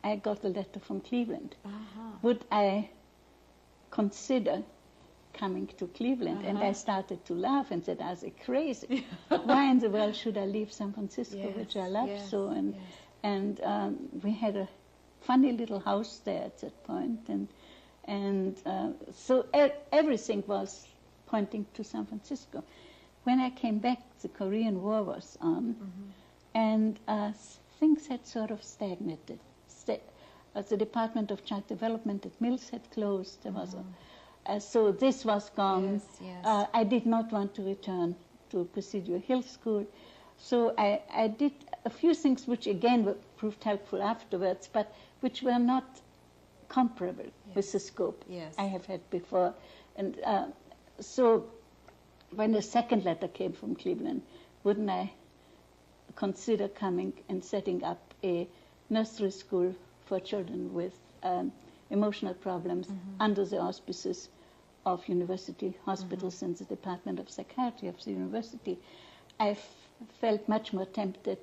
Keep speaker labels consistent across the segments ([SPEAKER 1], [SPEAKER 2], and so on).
[SPEAKER 1] I got a letter from Cleveland.
[SPEAKER 2] Uh-huh.
[SPEAKER 1] Would I consider coming to Cleveland? And I started to laugh and said, I was crazy. Why in the world should I leave San Francisco, which I love so? And we had a funny little house there at that point, and so everything was pointing to San Francisco. When I came back, the Korean War was on, and things had sort of stagnated. The Department of Child Development at Mills had closed. There was so this was gone. I did not want to return to Presidio Hill School, so I did a few things which again proved helpful afterwards, but which were not comparable with the scope I have had before. And so when the second letter came from Cleveland, wouldn't I consider coming and setting up a nursery school for children with emotional problems under the auspices of university hospitals and the Department of Psychiatry of the university? I felt much more tempted.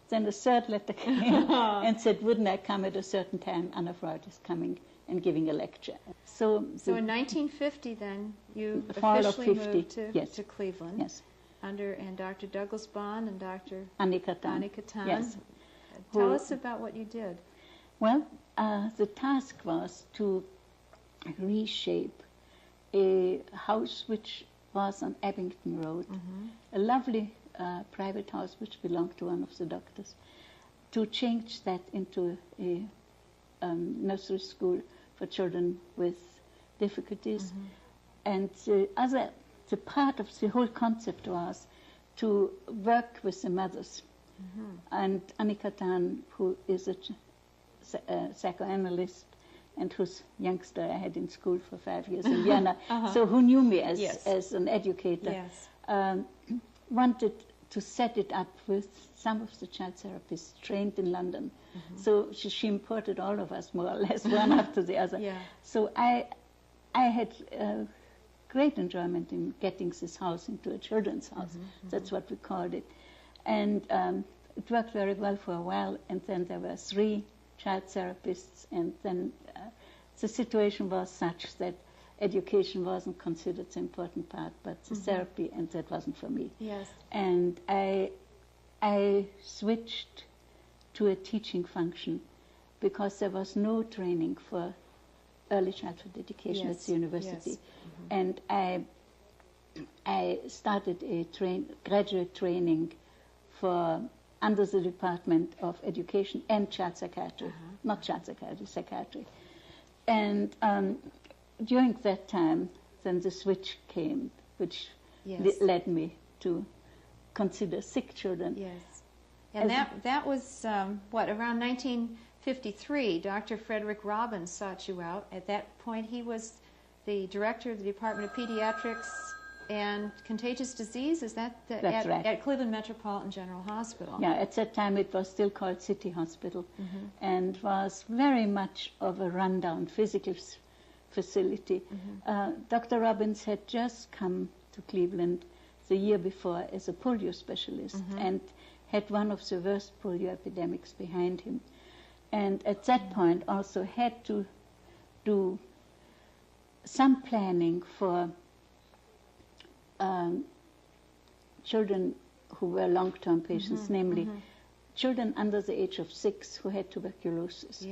[SPEAKER 1] Then the third letter came and said, wouldn't I come at a certain time? Anna Freud is coming and giving a lecture. So
[SPEAKER 2] in 1950, then, you
[SPEAKER 1] fall
[SPEAKER 2] officially
[SPEAKER 1] of 50,
[SPEAKER 2] moved to Cleveland.
[SPEAKER 1] Yes.
[SPEAKER 2] And Dr. Douglas Bond and Dr.
[SPEAKER 1] Annika Tan.
[SPEAKER 2] Yes. Tell us about what you did.
[SPEAKER 1] Well, the task was to reshape a house which was on Abington Road, a lovely private house which belonged to one of the doctors, to change that into a nursery school for children with difficulties. And the part of the whole concept was to work with the mothers. And Annika Tan, who is a psychoanalyst and whose youngster I had in school for 5 years in Vienna, so who knew me as an educator, wanted to set it up with some of the child therapists trained in London. So she imported all of us more or less, one after the other. So I had great enjoyment in getting this house into a children's house. That's what we called it. And it worked very well for a while, and then there were 3 child therapists, and then the situation was such that education wasn't considered the important part, but the therapy, and that wasn't for me. And I switched to a teaching function because there was no training for early childhood education at the university. And I started a graduate training for under the Department of Education and Child Psychiatry, not Child Psychiatry, Psychiatry. And during that time, then the switch came, which led me to consider sick children.
[SPEAKER 2] And that was, around 1953, Dr. Frederick Robbins sought you out. At that point, he was the director of the Department of Pediatrics and Contagious Disease, is that
[SPEAKER 1] That's right.
[SPEAKER 2] At Cleveland Metropolitan General Hospital?
[SPEAKER 1] Yeah, at that time it was still called City Hospital, and was very much of a rundown physical facility. Dr. Robbins had just come to Cleveland the year before as a polio specialist and had one of the worst polio epidemics behind him. And at that point also had to do some planning for children who were long-term patients, namely children under the age of 6 who had tuberculosis,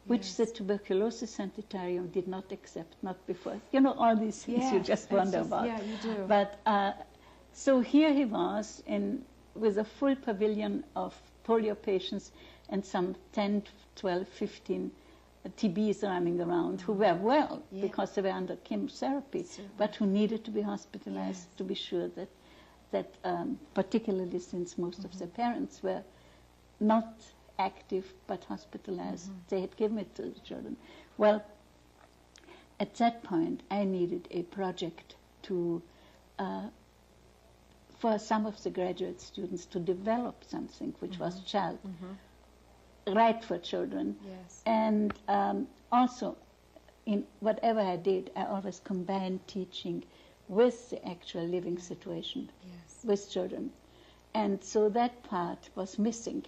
[SPEAKER 1] which the tuberculosis sanitarium did not accept, not before. You know, all these things you just wonder about.
[SPEAKER 2] Yeah, you do.
[SPEAKER 1] But so here he was with a full pavilion of polio patients and some 10, 12, 15 TBs running around who were well because they were under chemotherapy, but who needed to be hospitalized to be sure that particularly since most of their parents were not active but hospitalized, they had given it to the children. Well, at that point, I needed a project to for some of the graduate students to develop something which was child right for children. And also, in whatever I did, I always combined teaching with the actual living situation with children. And so that part was missing.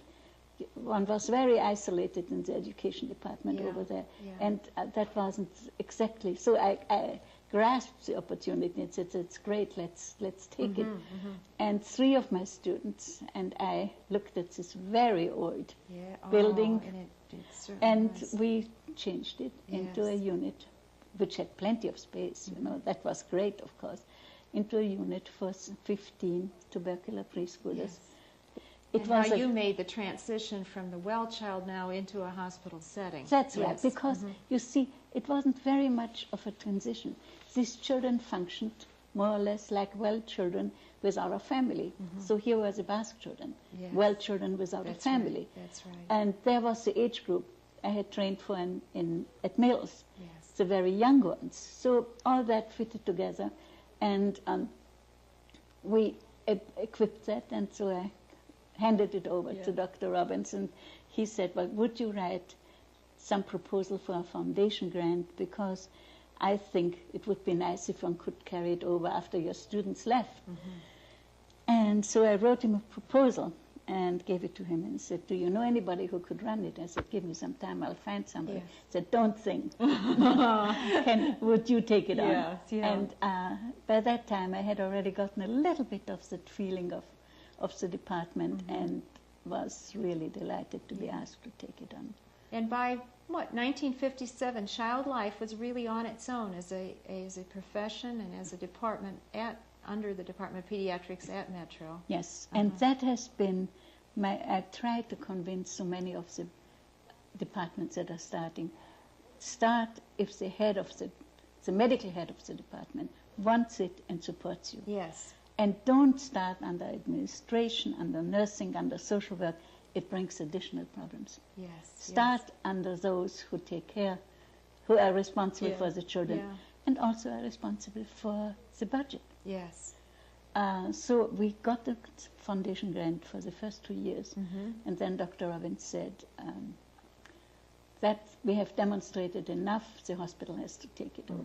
[SPEAKER 1] one was very isolated in the education department over there.
[SPEAKER 2] Yeah.
[SPEAKER 1] And that wasn't exactly, so I grasped the opportunity and said, it's great, let's take it. And 3 of my students and I looked at this very old building, and we changed it into a unit which had plenty of space, you know, that was great, of course, into a unit for 15 tubercular preschoolers.
[SPEAKER 2] It was how you made the transition from the well child now into a hospital setting.
[SPEAKER 1] That's right, because you see, it wasn't very much of a transition. These children functioned more or less like well children without a family. So here were the Basque children, well children without a family.
[SPEAKER 2] That's right.
[SPEAKER 1] And there was the age group I had trained for at Mills, the very young ones. So all that fitted together, and we equipped that, and so I handed it over to Dr. Robbins, and he said, well, would you write some proposal for a foundation grant, because I think it would be nice if one could carry it over after your students left. And so I wrote him a proposal and gave it to him and said, do you know anybody who could run it? I said, give me some time, I'll find somebody. He said, don't think. Would you take it on? And by that time I had already gotten a little bit of that feeling of the department and was really delighted to be asked to take it on.
[SPEAKER 2] And by, 1957, Child Life was really on its own as a profession and as a department under the Department of Pediatrics at Metro.
[SPEAKER 1] Yes, and that has been I tried to convince so many of the departments that are start if the head of the medical head of the department wants it and supports you.
[SPEAKER 2] Yes.
[SPEAKER 1] And don't start under administration, under nursing, under social work. It brings additional problems.
[SPEAKER 2] Yes.
[SPEAKER 1] Start under those who take care, who are responsible for the children, and also are responsible for the budget.
[SPEAKER 2] Yes.
[SPEAKER 1] So we got the foundation grant for the first 2 years, and then Dr. Robbins said that we have demonstrated enough, the hospital has to take it over.